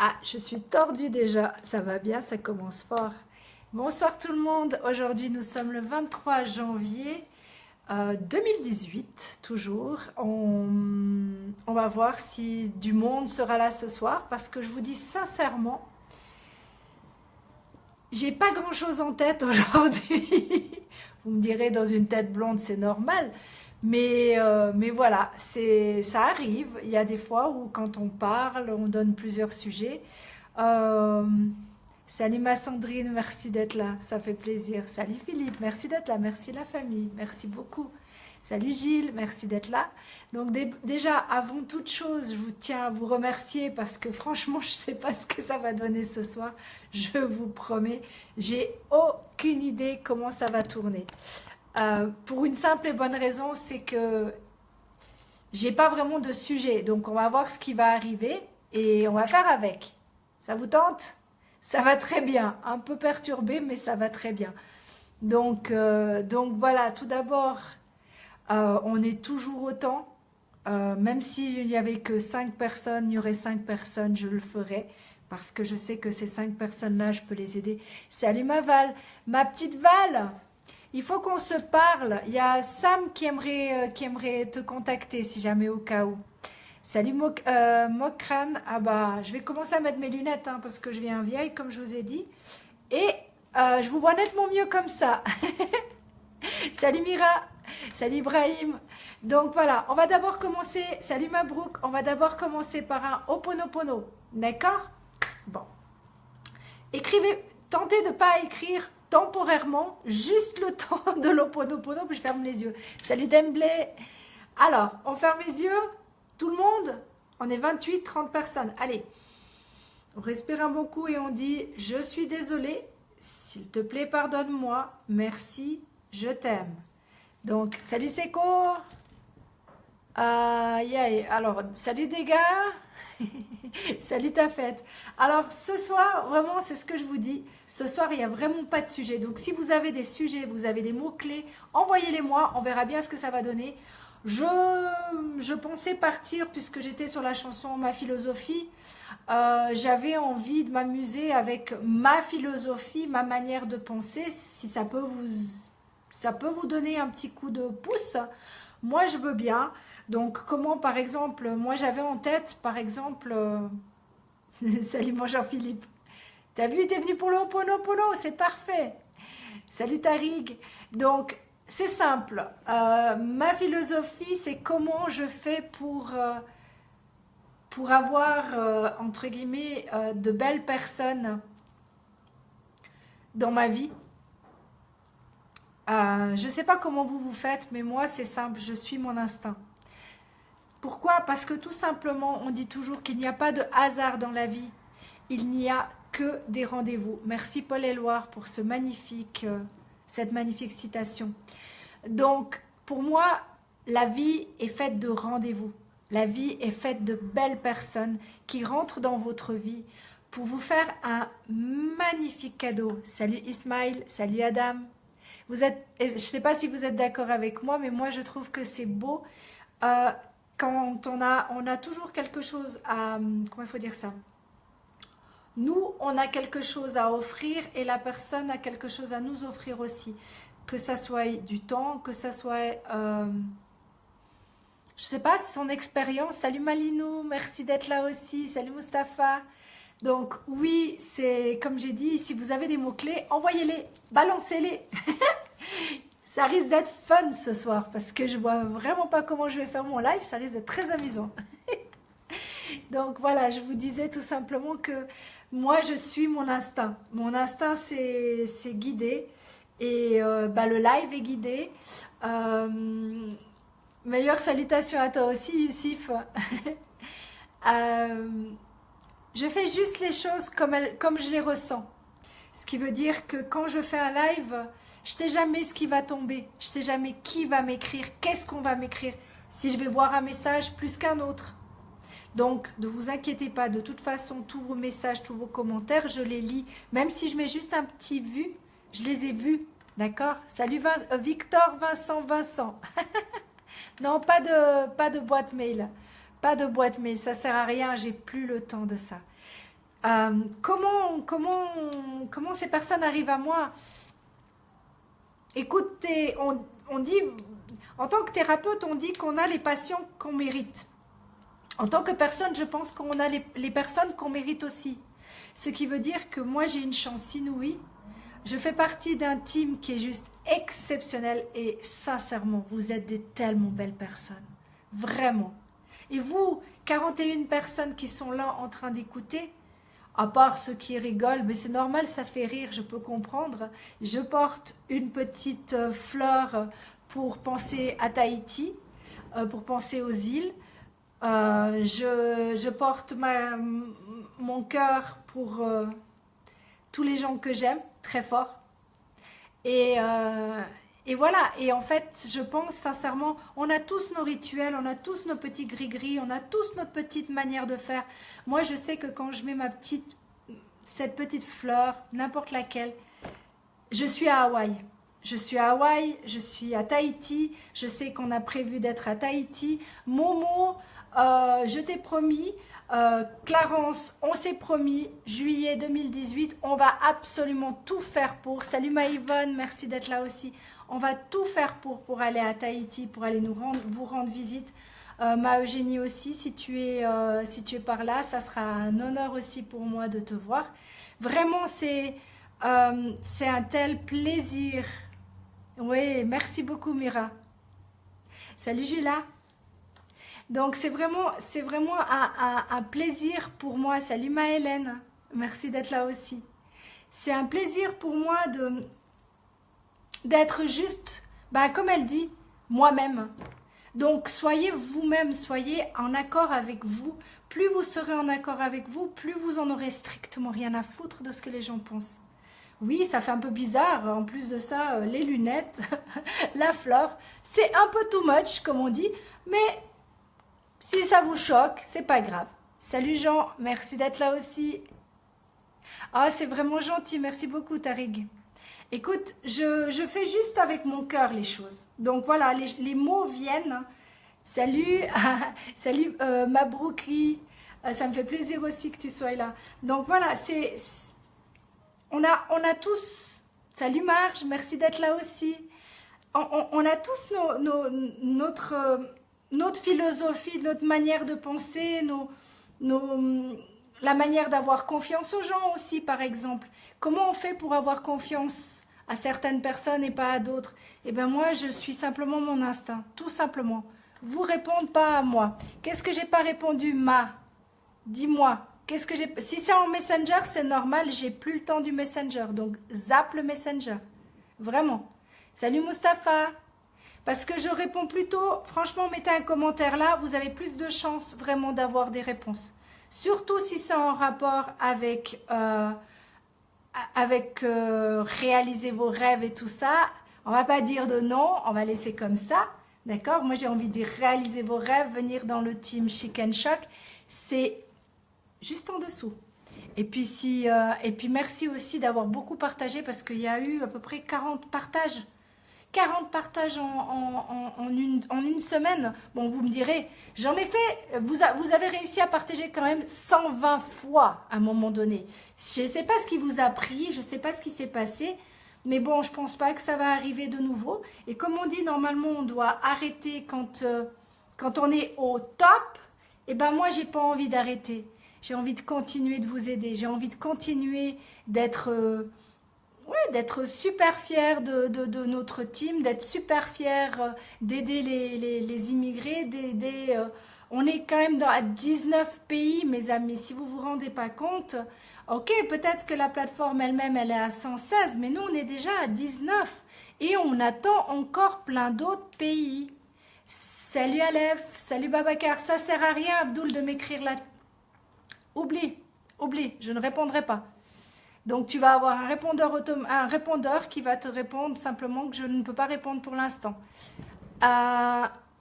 Ah, je suis tordue déjà. Ça va bien, ça commence fort. Bonsoir tout le monde. Aujourd'hui, nous sommes le 23 janvier 2018, toujours. On va voir si du monde sera là ce soir parce que je vous dis sincèrement, j'ai pas grand-chose en tête aujourd'hui. Vous me direz, dans une tête blonde, c'est normal. Mais voilà, ça arrive. Il y a des fois où quand on parle, on donne plusieurs sujets. Euh, Salut ma Sandrine, merci d'être là, ça fait plaisir. Salut Philippe, merci d'être là, merci la famille, merci beaucoup. Salut Gilles, merci d'être là. Donc déjà, avant toute chose, je vous tiens à vous remercier parce que franchement, je ne sais pas ce que ça va donner ce soir. Je vous promets, j'ai aucune idée comment ça va tourner. Pour une simple et bonne raison, c'est que j'ai pas vraiment de sujet. Donc on va voir ce qui va arriver et on va faire avec. Ça vous tente? Ça va très bien. Un peu perturbé, mais ça va très bien. Donc voilà, tout d'abord, on est toujours autant. Même s'il n'y avait que 5 personnes, il y aurait 5 personnes, je le ferais. Parce que je sais que ces 5 personnes-là, je peux les aider. Salut ma Val, ma petite Val! Il faut qu'on se parle. Il y a Sam qui aimerait te contacter si jamais au cas où. Salut Mokran. Ah bah, je vais commencer à mettre mes lunettes hein, parce que je viens vieille comme je vous ai dit. Et je vous vois nettement mieux comme ça. Salut Mira. Salut Ibrahim. Donc voilà, on va d'abord commencer. Salut Mabrouk. On va d'abord commencer par un Ho'oponopono. D'accord? Bon. Écrivez, tentez de ne pas écrire temporairement, juste le temps de l'Ho'oponopono, puis je ferme les yeux. Salut Demblé. Alors, on ferme les yeux. Tout le monde? On est 28, 30 personnes. Allez, on respire un bon coup et on dit « Je suis désolée, s'il te plaît, pardonne-moi, merci, je t'aime. » Donc, salut Seko. Alors, salut des gars. Salut ta fête. Alors, ce soir, vraiment, c'est ce que je vous dis. Ce soir, il n'y a vraiment pas de sujet. Donc, si vous avez des sujets, vous avez des mots-clés, envoyez-les moi. On verra bien ce que ça va donner. Je pensais partir puisque j'étais sur la chanson Ma philosophie. J'avais envie de m'amuser avec ma philosophie, ma manière de penser. Si ça peut vous donner un petit coup de pouce, moi je veux bien. Donc comment par exemple, moi j'avais en tête par exemple, salut mon Jean-Philippe. T'as vu, t'es venu pour le Ho'oponopono, c'est parfait. Salut Tarig. Donc c'est simple. Ma philosophie, c'est comment je fais pour avoir, entre guillemets, de belles personnes dans ma vie. Je ne sais pas comment vous faites, mais moi, c'est simple, je suis mon instinct. Pourquoi? Parce que tout simplement, on dit toujours qu'il n'y a pas de hasard dans la vie. Il n'y a que des rendez-vous. Merci Paul Éluard pour cette magnifique citation. Donc, pour moi, la vie est faite de rendez-vous. La vie est faite de belles personnes qui rentrent dans votre vie pour vous faire un magnifique cadeau. Salut Ismaël, salut Adam. Je ne sais pas si vous êtes d'accord avec moi, mais moi je trouve que c'est beau quand on a toujours quelque chose à... Comment il faut dire ça? Nous, on a quelque chose à offrir et la personne a quelque chose à nous offrir aussi. Que ça soit du temps, que ça soit, je sais pas, son expérience. Salut Malinou, merci d'être là aussi. Salut Mustapha. Donc oui, c'est comme j'ai dit, si vous avez des mots-clés, envoyez-les, balancez-les. Ça risque d'être fun ce soir parce que je vois vraiment pas comment je vais faire mon live, ça risque d'être très amusant. Donc voilà, je vous disais tout simplement que moi je suis mon instinct. Mon instinct c'est guidé. Et le live est guidé. Meilleure salutation à toi aussi, Youssif. Je fais juste les choses comme je les ressens. Ce qui veut dire que quand je fais un live, je ne sais jamais ce qui va tomber. Je ne sais jamais qui va m'écrire, qu'est-ce qu'on va m'écrire. Si je vais voir un message plus qu'un autre. Donc, ne vous inquiétez pas. De toute façon, tous vos messages, tous vos commentaires, je les lis. Même si je mets juste un petit vu, je les ai vus. D'accord? Salut Victor, Vincent. Non, pas de boîte mail. Pas de boîte mail, ça sert à rien, j'ai plus le temps de ça. Comment ces personnes arrivent à moi? Écoutez, on dit, en tant que thérapeute, on dit qu'on a les patients qu'on mérite. En tant que personne, je pense qu'on a les personnes qu'on mérite aussi. Ce qui veut dire que moi, j'ai une chance inouïe. Je fais partie d'un team qui est juste exceptionnel et sincèrement, vous êtes des tellement belles personnes. Vraiment. Et vous, 41 personnes qui sont là en train d'écouter, à part ceux qui rigolent, mais c'est normal, ça fait rire, je peux comprendre. Je porte une petite fleur pour penser à Tahiti, pour penser aux îles. Je porte mon cœur pour tous les gens que j'aime, très fort. Et voilà, et en fait, je pense sincèrement, on a tous nos rituels, on a tous nos petits gris-gris, on a tous notre petite manière de faire. Moi, je sais que quand je mets cette petite fleur, n'importe laquelle, je suis à Hawaï. Je suis à Hawaï, je suis à Tahiti, je sais qu'on a prévu d'être à Tahiti. Momo, je t'ai promis, Clarence, on s'est promis, juillet 2018, on va absolument tout faire pour. Salut Maïvonne, merci d'être là aussi. On va tout faire pour aller à Tahiti, pour aller vous rendre visite. Ma Eugénie aussi, si tu es par là, ça sera un honneur aussi pour moi de te voir. Vraiment, c'est un tel plaisir. Oui, merci beaucoup Mira. Salut Julia. Donc c'est vraiment un plaisir pour moi. Salut Maëlène, merci d'être là aussi. C'est un plaisir pour moi d'être juste, comme elle dit, moi-même. Donc soyez vous-même, soyez en accord avec vous. Plus vous serez en accord avec vous, plus vous en aurez strictement rien à foutre de ce que les gens pensent. Oui, ça fait un peu bizarre, en plus de ça, les lunettes, la fleur, c'est un peu too much comme on dit, mais si ça vous choque, c'est pas grave. Salut Jean, merci d'être là aussi. Ah, c'est vraiment gentil, merci beaucoup Tarig. Écoute, je fais juste avec mon cœur les choses. Donc voilà, les mots viennent. Salut, salut Mabrouki, ça me fait plaisir aussi que tu sois là. Donc voilà, on a tous, salut Marge, merci d'être là aussi. On a tous notre philosophie, notre manière de penser, la manière d'avoir confiance aux gens aussi, par exemple. Comment on fait pour avoir confiance à certaines personnes et pas à d'autres? Eh bien moi, je suis simplement mon instinct, tout simplement. Vous répondez pas à moi. Qu'est-ce que j'ai pas répondu, Dis-moi. Qu'est-ce que j'ai... Si c'est en Messenger, c'est normal, j'ai plus le temps du Messenger. Donc, zappe le Messenger. Vraiment. Salut Mustapha. Parce que je réponds plutôt, franchement, mettez un commentaire là, vous avez plus de chances vraiment d'avoir des réponses. Surtout si c'est en rapport avec réaliser vos rêves et tout ça. On va pas dire de non, on va laisser comme ça. D'accord? Moi, j'ai envie de dire réaliser vos rêves, venir dans le team Chicken Shock. C'est juste en dessous. Et puis, merci aussi d'avoir beaucoup partagé parce qu'il y a eu à peu près 40 partages. 40 partages en une semaine. Bon, vous me direz, j'en ai fait, vous avez réussi à partager quand même 120 fois à un moment donné. Je ne sais pas ce qui vous a pris, je ne sais pas ce qui s'est passé, mais bon, je ne pense pas que ça va arriver de nouveau. Et comme on dit, normalement, on doit arrêter quand on est au top. Et ben moi, j'ai pas envie d'arrêter. J'ai envie de continuer de vous aider. J'ai envie de continuer d'être super fière de notre team, d'être super fière d'aider les immigrés, on est quand même à 19 pays, mes amis, si vous ne vous rendez pas compte. Ok, peut-être que la plateforme elle-même, elle est à 116, mais nous, on est déjà à 19. Et on attend encore plein d'autres pays. Salut Aleph, salut Babacar, ça sert à rien, Abdoul, de m'écrire là. Oublie, je ne répondrai pas. Donc tu vas avoir un répondeur qui va te répondre simplement que je ne peux pas répondre pour l'instant.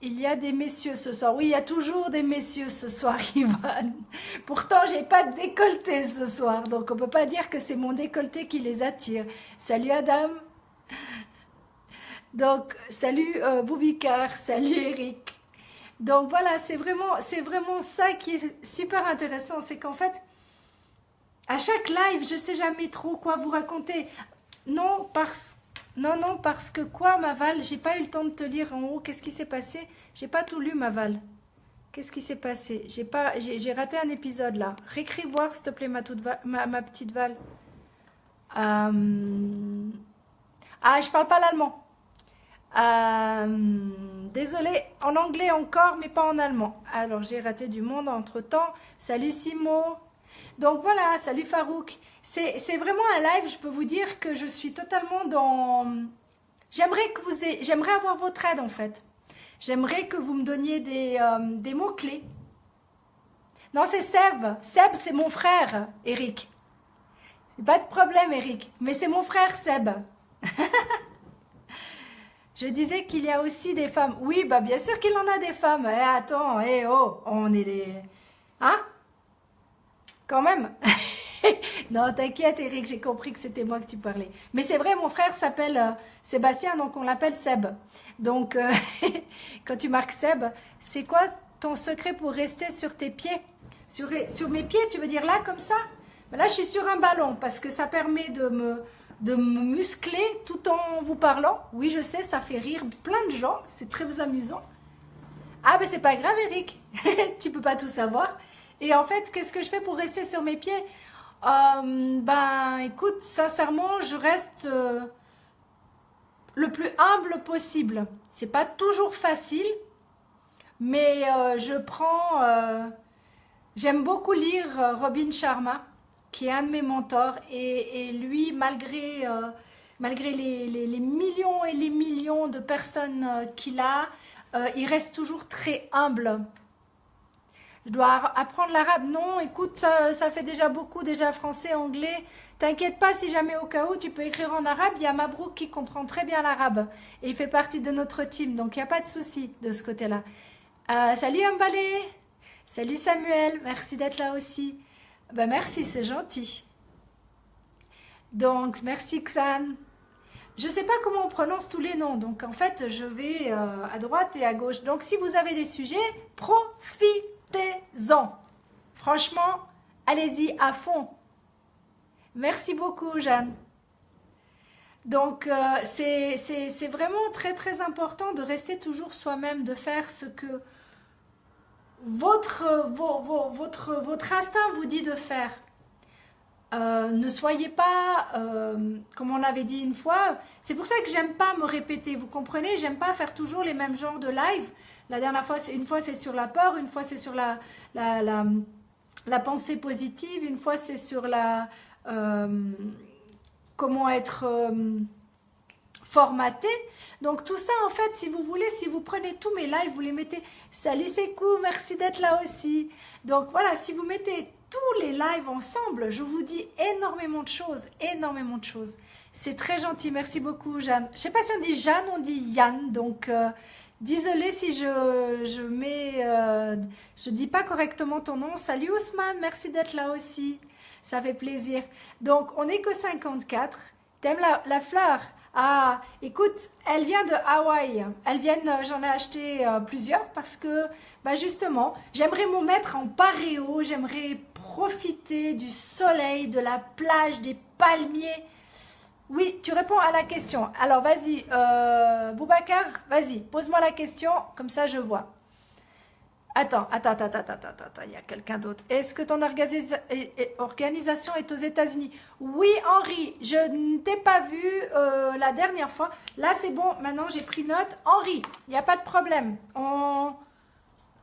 Il y a des messieurs ce soir. Oui, il y a toujours des messieurs ce soir, Yvonne. Pourtant, j'ai pas de décolleté ce soir, donc on peut pas dire que c'est mon décolleté qui les attire. Salut Adam. Donc salut Boubicar, salut Eric. Donc voilà, c'est vraiment ça qui est super intéressant, c'est qu'en fait À chaque live, je sais jamais trop quoi vous raconter. Non, parce que quoi, Maval? J'ai pas eu le temps de te lire en haut. Qu'est-ce qui s'est passé? J'ai pas tout lu, Maval. Qu'est-ce qui s'est passé? J'ai raté un épisode là. Réécris voir, s'il te plaît, ma petite Val. Ah, je parle pas l'allemand. Désolée, en anglais encore, mais pas en allemand. Alors, j'ai raté du monde entre-temps. Salut Simo. Donc voilà, salut Farouk. C'est vraiment un live, je peux vous dire que je suis totalement dans... J'aimerais avoir votre aide en fait. J'aimerais que vous me donniez des mots-clés. Non, c'est Seb. Seb, c'est mon frère, Eric. Pas de problème, Eric. Mais c'est mon frère, Seb. Je disais qu'il y a aussi des femmes. Oui, bah bien sûr qu'il en a des femmes. Eh, attends, oh, on est des... Hein? Quand même. Non, t'inquiète, Eric, j'ai compris que c'était moi que tu parlais. Mais c'est vrai, mon frère s'appelle Sébastien, donc on l'appelle Seb. Donc, quand tu marques Seb, c'est quoi ton secret pour rester sur tes pieds? Sur mes pieds, tu veux dire là, comme ça? Ben là, je suis sur un ballon, parce que ça permet de me muscler tout en vous parlant. Oui, je sais, ça fait rire plein de gens, c'est très amusant. Ah, mais c'est pas grave, Eric, tu peux pas tout savoir. Et en fait, qu'est-ce que je fais pour rester sur mes pieds? Ben, écoute, sincèrement, je reste le plus humble possible. C'est pas toujours facile, mais j'aime beaucoup lire Robin Sharma, qui est un de mes mentors, et lui, malgré les millions et les millions de personnes qu'il a, il reste toujours très humble. Je dois apprendre l'arabe. Non, écoute, ça fait déjà beaucoup, déjà français, anglais. T'inquiète pas, si jamais au cas où, tu peux écrire en arabe. Il y a Mabrouk qui comprend très bien l'arabe. Et il fait partie de notre team, donc il n'y a pas de souci de ce côté-là. Salut Ambalé. Salut Samuel, merci d'être là aussi. Ben merci, c'est gentil. Donc, merci Xan. Je ne sais pas comment on prononce tous les noms, donc en fait, je vais à droite et à gauche. Donc, si vous avez des sujets, profitez-en. Franchement, allez-y à fond. Merci beaucoup, Jeanne. Donc, c'est vraiment très important de rester toujours soi-même, de faire ce que votre instinct vous dit de faire. Ne soyez pas, comme on l'avait dit une fois, c'est pour ça que j'aime pas me répéter, vous comprenez, j'aime pas faire toujours les mêmes genres de live. La dernière fois, une fois c'est sur la peur, une fois c'est sur la pensée positive, une fois c'est sur comment être formaté. Donc tout ça en fait, si vous voulez, si vous prenez tous mes lives, vous les mettez, salut Sekou, merci d'être là aussi. Donc voilà, si vous mettez tous les lives ensemble, je vous dis énormément de choses, énormément de choses. C'est très gentil, merci beaucoup Jeanne. Je ne sais pas si on dit Jeanne, on dit Yann, donc désolée si je dis pas correctement ton nom. Salut Ousmane, merci d'être là aussi, ça fait plaisir. Donc on n'est que 54, t'aimes la fleur? Ah, écoute, elle vient de Hawaï. J'en ai acheté plusieurs parce que, bah justement, j'aimerais me mettre en paréo, j'aimerais profiter du soleil, de la plage, des palmiers. Oui, tu réponds à la question. Alors, vas-y, Boubacar, vas-y, pose-moi la question, comme ça je vois. Attends, il y a quelqu'un d'autre. Est-ce que ton organisation est aux États-Unis? Oui, Henri, je ne t'ai pas vu la dernière fois. Là, c'est bon, maintenant j'ai pris note. Henri, il n'y a pas de problème.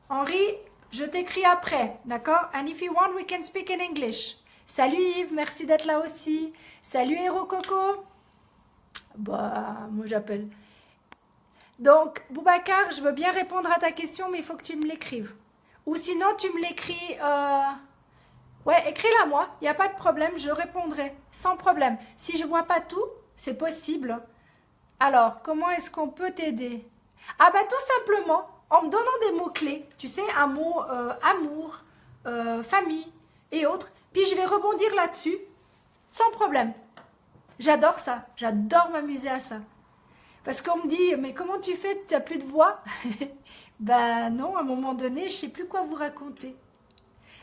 Henri, je t'écris après, d'accord? And if you want, we can speak in English. Salut Yves, merci d'être là aussi. Salut Hero Coco. Bah, moi j'appelle... Donc, Boubacar, je veux bien répondre à ta question, mais il faut que tu me l'écrives. Ou sinon, tu me l'écris... Ouais, écris-la moi, il n'y a pas de problème, je répondrai, sans problème. Si je ne vois pas tout, c'est possible. Alors, comment est-ce qu'on peut t'aider? Ah bah tout simplement, en me donnant des mots-clés, tu sais, un mot amour, famille et autres, puis je vais rebondir là-dessus, sans problème. J'adore ça, j'adore m'amuser à ça. Parce qu'on me dit, mais comment tu fais, tu n'as plus de voix? Ben non, à un moment donné, je ne sais plus quoi vous raconter.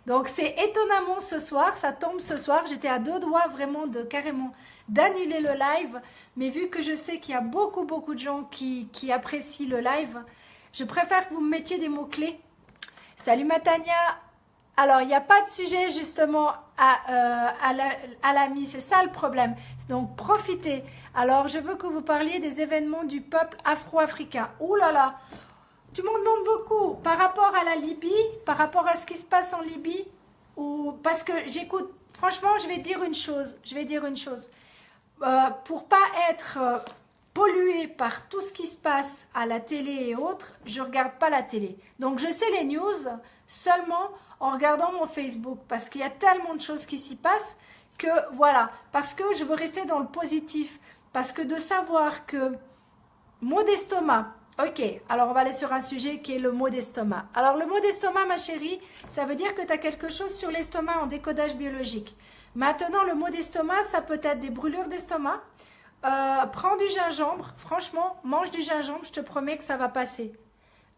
Donc c'est étonnamment ce soir, ça tombe ce soir. J'étais à deux doigts vraiment de carrément d'annuler le live. Mais vu que je sais qu'il y a beaucoup de gens qui apprécient le live, je préfère que vous me mettiez des mots-clés. Salut Matania. Alors, il n'y a pas de sujet justement à l'ami, c'est ça le problème. Donc, profitez. Alors, je veux que vous parliez des événements du peuple afro-africain. Ouh là là, tu m'en demandes beaucoup. Par rapport à la Libye, par rapport à ce qui se passe en Libye, ou parce que j'écoute, franchement, je vais dire une chose. Pour pas être polluée par tout ce qui se passe à la télé et autres, je ne regarde pas la télé. Donc, je sais les news seulement en regardant mon Facebook, parce qu'il y a tellement de choses qui s'y passent que voilà, parce que je veux rester dans le positif, parce que de savoir que mot d'estomac, ok, alors on va aller sur un sujet qui est le mot d'estomac. Alors le mot d'estomac, ma chérie, ça veut dire que tu as quelque chose sur l'estomac en décodage biologique. Maintenant, le mot d'estomac, ça peut être des brûlures d'estomac. Prends du gingembre, franchement, mange du gingembre, je te promets que ça va passer.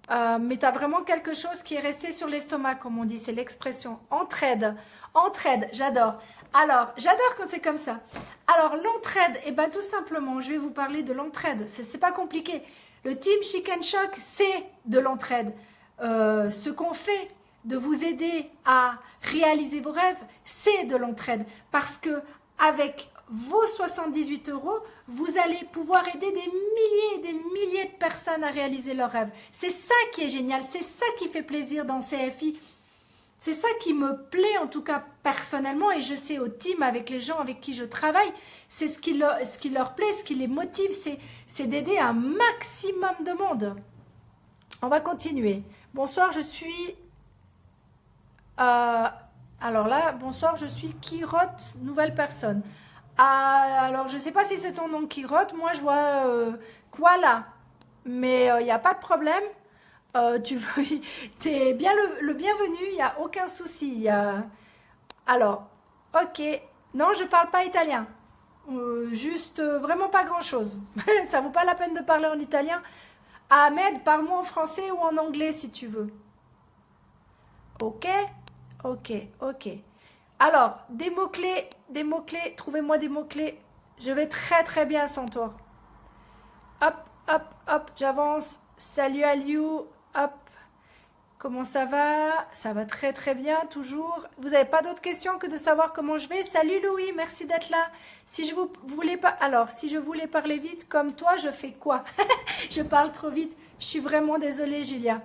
Mais tu as vraiment quelque chose qui est resté sur l'estomac, comme on dit, c'est l'expression. Entraide, j'adore. Alors, j'adore quand c'est comme ça. Alors, l'entraide, eh bien tout simplement, je vais vous parler de l'entraide. C'est pas compliqué. Le team Chicken Shock, c'est de l'entraide. Ce qu'on fait de vous aider à réaliser vos rêves, c'est de l'entraide. Parce que avec vos 78 €, vous allez pouvoir aider des milliers et des milliers de personnes à réaliser leurs rêves. C'est ça qui est génial, c'est ça qui fait plaisir dans CFI. C'est ça qui me plaît en tout cas personnellement, et je sais au team avec les gens avec qui je travaille, c'est ce qui leur plaît, ce qui les motive, c'est d'aider un maximum de monde. On va continuer. Bonsoir, je suis... alors là, bonsoir, je suis Kirotte, nouvelle personne. Alors, je ne sais pas si c'est ton nom Kirotte. Moi, je vois Koala. Mais il n'y a pas de problème. Tu es bien le bienvenu. Il n'y a aucun souci. Alors, ok. Non, je ne parle pas italien. Juste vraiment pas grand-chose. Ça vaut pas la peine de parler en italien. Ahmed, parle-moi en français ou en anglais si tu veux. Ok. Alors, des mots-clés, trouvez-moi des mots-clés. Je vais très bien sans toi. Hop, j'avance. Salut Aliou, hop. Comment ça va? Ça va très bien, toujours. Vous n'avez pas d'autres questions que de savoir comment je vais? Salut Louis, merci d'être là. Si je voulais parler vite comme toi, je fais quoi? Je parle trop vite. Je suis vraiment désolée, Julia.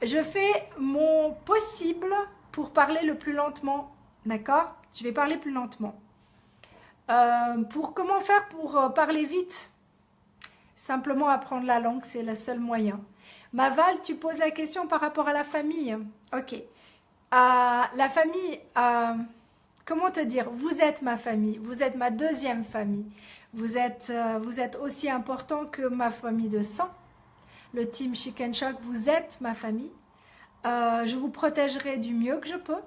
Je fais mon possible pour parler le plus lentement, d'accord? Je vais parler plus lentement. Comment faire pour parler vite? Simplement apprendre la langue, c'est le seul moyen. Maval, tu poses la question par rapport à la famille. Ok. La famille, comment te dire? Vous êtes ma famille, vous êtes ma deuxième famille. Vous êtes aussi important que ma famille de sang. Le team Chicken Shock, vous êtes ma famille. Je vous protégerai du mieux que je peux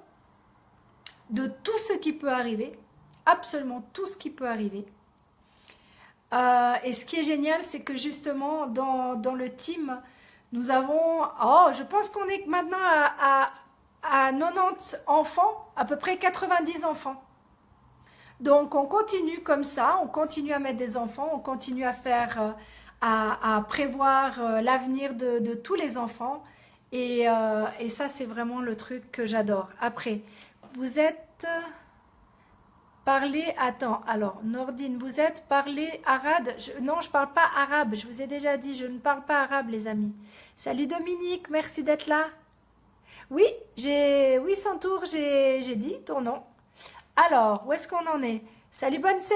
de tout ce qui peut arriver, absolument tout ce qui peut arriver. Et ce qui est génial, c'est que justement dans le team, nous avons, je pense qu'on est maintenant à 90 enfants, à peu près 90 enfants. Donc on continue comme ça, on continue à mettre des enfants, on continue à faire, à prévoir l'avenir de tous les enfants. Et ça, c'est vraiment le truc que j'adore. Après, vous êtes parlé... Attends, alors, Nordine, vous êtes parlé arabe? Non, je ne parle pas arabe. Je vous ai déjà dit, je ne parle pas arabe, les amis. Salut Dominique, merci d'être là. Oui, Santour, j'ai dit ton nom. Alors, où est-ce qu'on en est? Salut Bonne-C.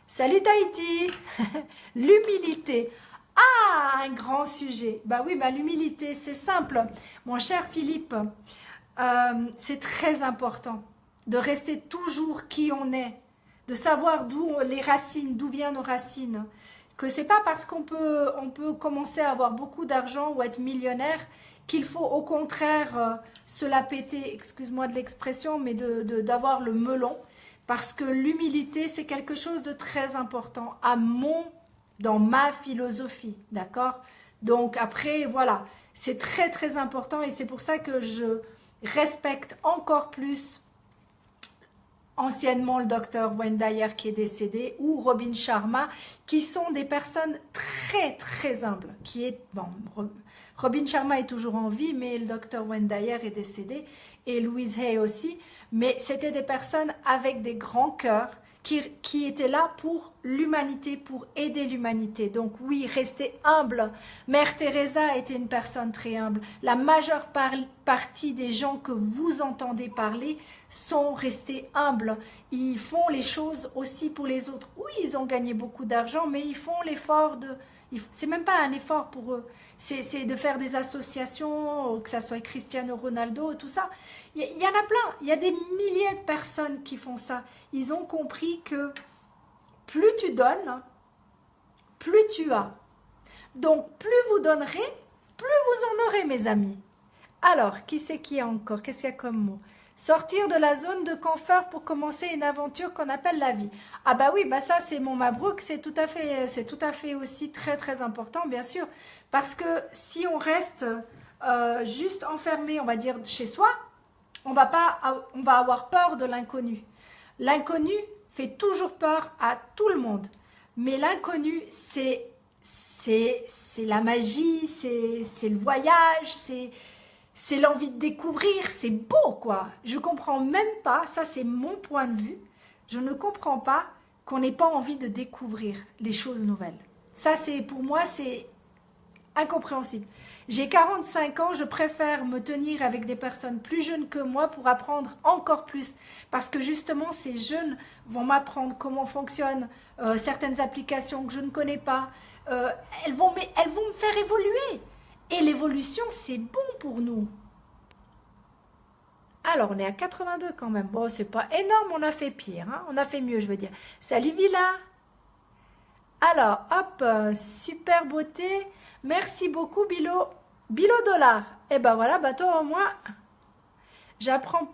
Salut Tahiti. L'humilité. Ah, un grand sujet. Bah oui, l'humilité, c'est simple. Mon cher Philippe, c'est très important de rester toujours qui on est, de savoir d'où viennent nos racines. Que c'est pas parce qu'on peut commencer à avoir beaucoup d'argent ou être millionnaire qu'il faut au contraire se la péter, excuse-moi de l'expression, mais d'avoir le melon. Parce que l'humilité, c'est quelque chose de très important dans ma philosophie, d'accord? Donc après, voilà, c'est très très important et c'est pour ça que je respecte encore plus anciennement le docteur Wayne Dyer qui est décédé ou Robin Sharma qui sont des personnes très très humbles. Robin Sharma est toujours en vie mais le docteur Wayne Dyer est décédé et Louise Hay aussi. Mais c'était des personnes avec des grands cœurs qui étaient là pour l'humanité, pour aider l'humanité. Donc oui, restez humble. Mère Teresa était une personne très humble. La majeure partie des gens que vous entendez parler sont restés humbles. Ils font les choses aussi pour les autres. Oui, ils ont gagné beaucoup d'argent, mais ils font l'effort de... C'est même pas un effort pour eux. C'est de faire des associations, que ça soit Cristiano Ronaldo, tout ça. Il y en a plein. Il y a des milliers de personnes qui font ça. Ils ont compris que plus tu donnes, plus tu as. Donc, plus vous donnerez, plus vous en aurez, mes amis. Alors, qui c'est qui a encore? Qu'est-ce qu'il y a comme mot? Sortir de la zone de confort pour commencer une aventure qu'on appelle la vie. Ah bah oui, bah ça c'est mon Mabrouk, c'est tout à fait aussi très très important, bien sûr. Parce que si on reste juste enfermé, on va dire, chez soi, on va avoir peur de l'inconnu. L'inconnu fait toujours peur à tout le monde. Mais l'inconnu, c'est la magie, c'est le voyage, c'est l'envie de découvrir, c'est beau quoi. Je comprends même pas, ça c'est mon point de vue, je ne comprends pas qu'on n'ait pas envie de découvrir les choses nouvelles. Ça c'est pour moi c'est incompréhensible. J'ai 45 ans, je préfère me tenir avec des personnes plus jeunes que moi pour apprendre encore plus. Parce que justement, ces jeunes vont m'apprendre comment fonctionnent certaines applications que je ne connais pas. Elles vont me faire évoluer. Et l'évolution, c'est bon pour nous. Alors, on est à 82 quand même. Bon, c'est pas énorme, on a fait pire. Hein, on a fait mieux, je veux dire. Salut Villa. Alors, hop, super beauté. Merci beaucoup, Bilo. Bilo Dollar. Et ben voilà, bah toi au moins, j'apprends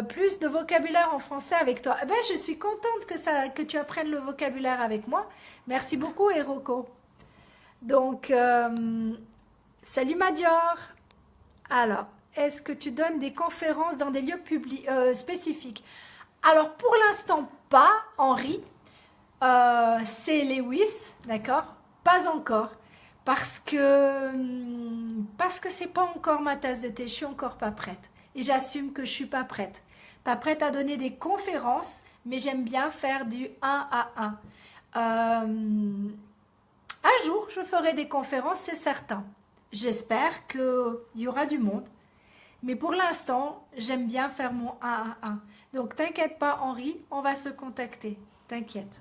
plus de vocabulaire en français avec toi. Eh ben, je suis contente que tu apprennes le vocabulaire avec moi. Merci beaucoup, Eroko. Donc, salut Madior. Alors, est-ce que tu donnes des conférences dans des lieux spécifiques? Alors, pour l'instant, pas, Henri. C'est Lewis, d'accord? Pas encore. Parce que c'est pas encore ma tasse de thé, je suis encore pas prête. Et j'assume que je suis pas prête. Pas prête à donner des conférences, mais j'aime bien faire du 1 à 1. Un jour, je ferai des conférences, c'est certain. J'espère qu'il y aura du monde. Mais pour l'instant, j'aime bien faire mon 1 à 1. Donc t'inquiète pas Henri, on va se contacter. T'inquiète.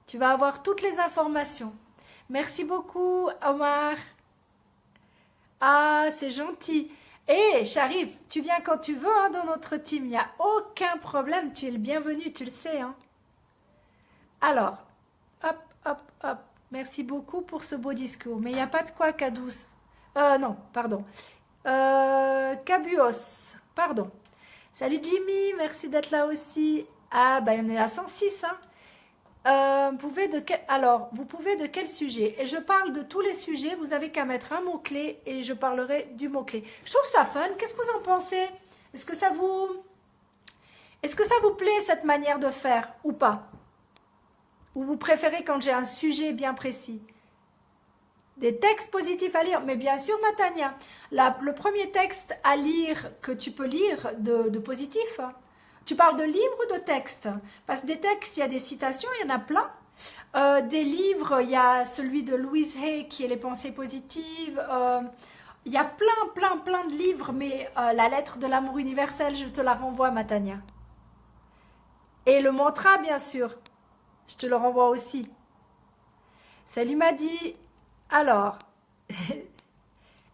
Tu vas avoir toutes les informations. Merci beaucoup, Omar. Ah, c'est gentil. Hé, Sharif, tu viens quand tu veux hein, dans notre team. Il n'y a aucun problème. Tu es le bienvenu, tu le sais. Hein. Alors, hop, hop, hop. Merci beaucoup pour ce beau discours. Mais il n'y a pas de quoi, Cadouce. Non, pardon. Cabuos, pardon. Salut Jimmy, merci d'être là aussi. Ah, bah on est à 106, hein. Vous pouvez de quel sujet? Et je parle de tous les sujets, vous avez qu'à mettre un mot-clé et je parlerai du mot-clé. Je trouve ça fun, qu'est-ce que vous en pensez? Est-ce que ça vous plaît cette manière de faire ou pas? Ou vous préférez quand j'ai un sujet bien précis? Des textes positifs à lire, mais bien sûr Matania, le premier texte à lire que tu peux lire de positif, tu parles de livres ou de textes? Parce que des textes, il y a des citations, il y en a plein. Des livres, il y a celui de Louise Hay qui est Les pensées positives. Il y a plein de livres, mais la lettre de l'amour universel, je te la renvoie, Matania. Et le mantra, bien sûr, je te le renvoie aussi. Salut Madi. Alors,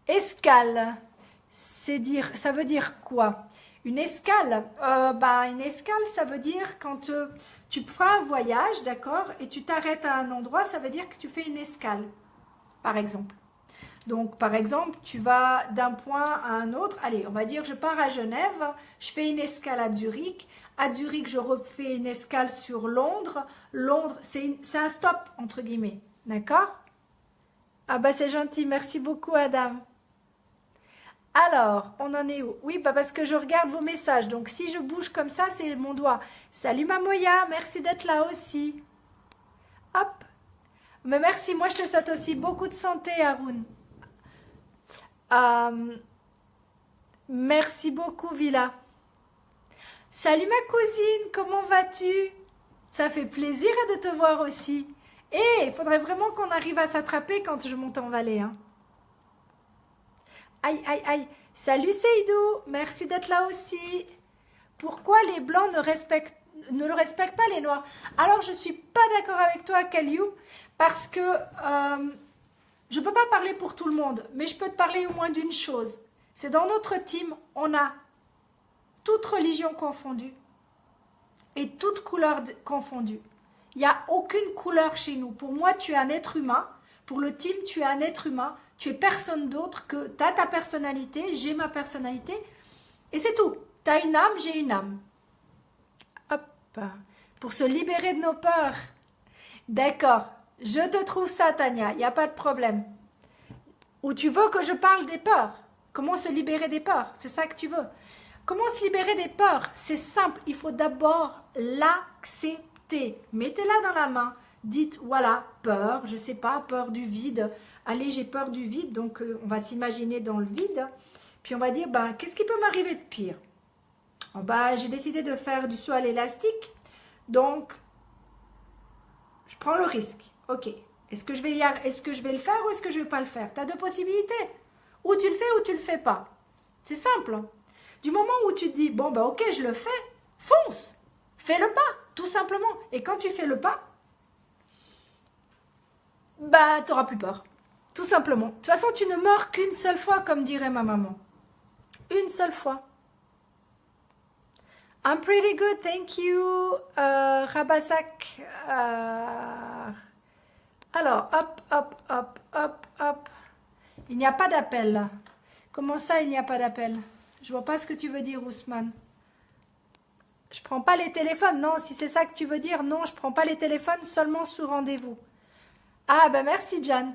escale, ça veut dire quoi? Une escale, une escale, ça veut dire quand tu feras un voyage, d'accord, et tu t'arrêtes à un endroit, ça veut dire que tu fais une escale, par exemple. Donc, par exemple, tu vas d'un point à un autre. Allez, on va dire, je pars à Genève, je fais une escale à Zurich. À Zurich, je refais une escale sur Londres. Londres, c'est un stop, entre guillemets, d'accord? Ah bah c'est gentil, merci beaucoup Adam. Alors, on en est où? Oui, bah parce que je regarde vos messages, donc si je bouge comme ça, c'est mon doigt. Salut Mamoya, merci d'être là aussi. Hop, mais merci, moi je te souhaite aussi beaucoup de santé Haroun. Euh, merci beaucoup Villa. Salut ma cousine, comment vas-tu? Ça fait plaisir de te voir aussi. Et il faudrait vraiment qu'on arrive à s'attraper quand je monte en vallée. Hein. Aïe, aïe, aïe. Salut Seydou, merci d'être là aussi. Pourquoi les blancs ne le respectent pas les noirs? Alors je ne suis pas d'accord avec toi Kaliou, parce que je ne peux pas parler pour tout le monde, mais je peux te parler au moins d'une chose. C'est dans notre team, on a toute religion confondue et toute couleur confondue. Il n'y a aucune couleur chez nous. Pour moi, tu es un être humain. Pour le team, tu es un être humain. Tu es personne d'autre que tu as ta personnalité, j'ai ma personnalité. Et c'est tout. Tu as une âme, j'ai une âme. Hop. Pour se libérer de nos peurs. D'accord. Je te trouve ça, Tania. Il n'y a pas de problème. Ou tu veux que je parle des peurs? Comment se libérer des peurs? C'est ça que tu veux? Comment se libérer des peurs? C'est simple. Il faut d'abord l'accepter. Mettez-la dans la main. Dites, voilà, peur, je sais pas, peur du vide. Allez, j'ai peur du vide, donc on va s'imaginer dans le vide. Puis on va dire, ben, qu'est-ce qui peut m'arriver de pire? Oh, ben, j'ai décidé de faire du saut à l'élastique, donc je prends le risque. Ok, est-ce que je vais le faire ou est-ce que je ne vais pas le faire? Tu as deux possibilités. Ou tu le fais ou tu le fais pas. C'est simple. Du moment où tu te dis, bon, ben ok, je le fais, fonce. Fais le pas, tout simplement. Et quand tu fais le pas, bah, tu n'auras plus peur. Tout simplement. De toute façon, tu ne meurs qu'une seule fois, comme dirait ma maman. Une seule fois. I'm pretty good, thank you, Rabasak. Alors, hop, hop, hop, hop, hop. Il n'y a pas d'appel, là. Comment ça, il n'y a pas d'appel? Je vois pas ce que tu veux dire, Ousmane. Je prends pas les téléphones. Non, si c'est ça que tu veux dire, non, je prends pas les téléphones, seulement sous rendez-vous. Ah, ben merci, Jeanne.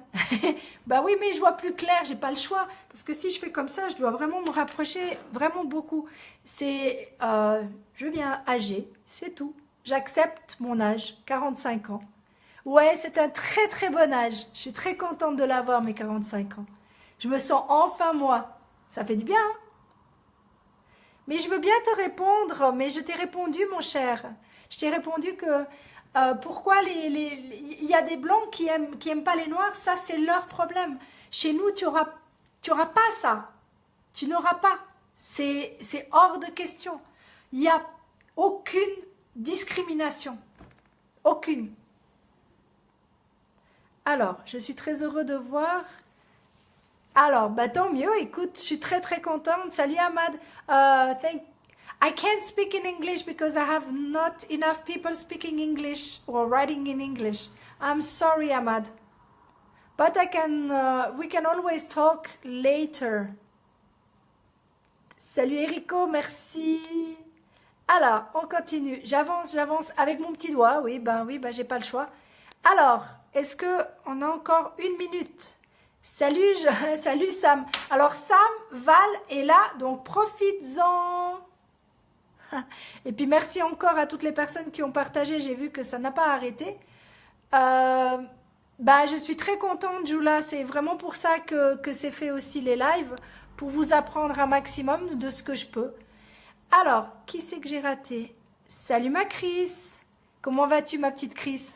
Bah oui, mais je vois plus clair, j'ai pas le choix. Parce que si je fais comme ça, je dois vraiment me rapprocher vraiment beaucoup. C'est, je viens âgée, c'est tout. J'accepte mon âge, 45 ans. Ouais, c'est un très très bon âge. Je suis très contente de l'avoir, mes 45 ans. Je me sens enfin moi. Ça fait du bien, hein? Mais je veux bien te répondre, mais je t'ai répondu, mon cher. Je t'ai répondu que pourquoi il y a des blancs qui aiment pas les noirs, ça c'est leur problème. Chez nous, tu auras pas ça. Tu n'auras pas. C'est hors de question. Il n'y a aucune discrimination. Aucune. Alors, je suis très heureux de voir. Alors, bah tant mieux, écoute, je suis très très contente. Salut Ahmad. I can't speak in English because I have not enough people speaking English or writing in English. I'm sorry, Ahmad. But we can always talk later. Salut Erico, merci. Alors, on continue. J'avance avec mon petit doigt. Oui, j'ai pas le choix. Alors, est-ce qu'on a encore une minute? Salut, salut Sam. Alors Sam, Val est là, donc profites-en. Et puis merci encore à toutes les personnes qui ont partagé, j'ai vu que ça n'a pas arrêté. Je suis très contente, Jula, c'est vraiment pour ça que c'est fait aussi les lives, pour vous apprendre un maximum de ce que je peux. Alors, qui c'est que j'ai raté? Salut ma Chris. Comment vas-tu ma petite Chris?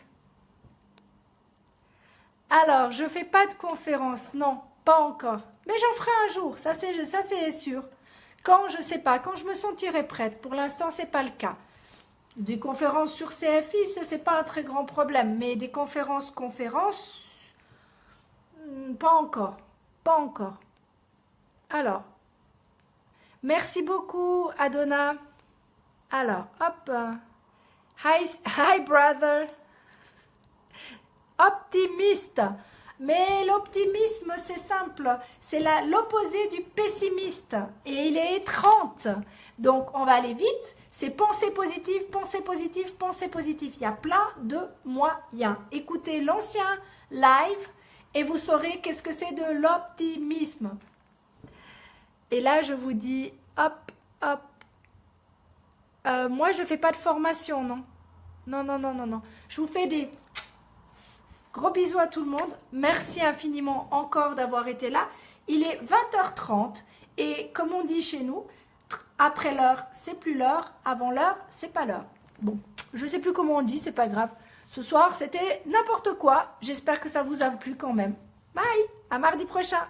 Alors, je fais pas de conférence, non, pas encore. Mais j'en ferai un jour, ça c'est sûr. Quand, je sais pas, quand je me sentirai prête. Pour l'instant, c'est pas le cas. Des conférences sur CFI, c'est pas un très grand problème. Mais des conférences, pas encore. Pas encore. Alors, merci beaucoup, Adona. Alors, hop. Hi, brother. Optimiste. Mais l'optimisme, c'est simple. C'est l'opposé du pessimiste. Et il est 30. Donc, on va aller vite. C'est pensée positive, pensée positive, pensée positive. Il y a plein de moyens. Écoutez l'ancien live et vous saurez qu'est-ce que c'est de l'optimisme. Et là, je vous dis, hop, hop. Moi, je ne fais pas de formation, non. Non, non, non, non, non. Je vous fais des gros bisous à tout le monde. Merci infiniment encore d'avoir été là. Il est 20h30 et comme on dit chez nous, après l'heure, c'est plus l'heure. Avant l'heure, c'est pas l'heure. Bon, je ne sais plus comment on dit, c'est pas grave. Ce soir, c'était n'importe quoi. J'espère que ça vous a plu quand même. Bye, à mardi prochain.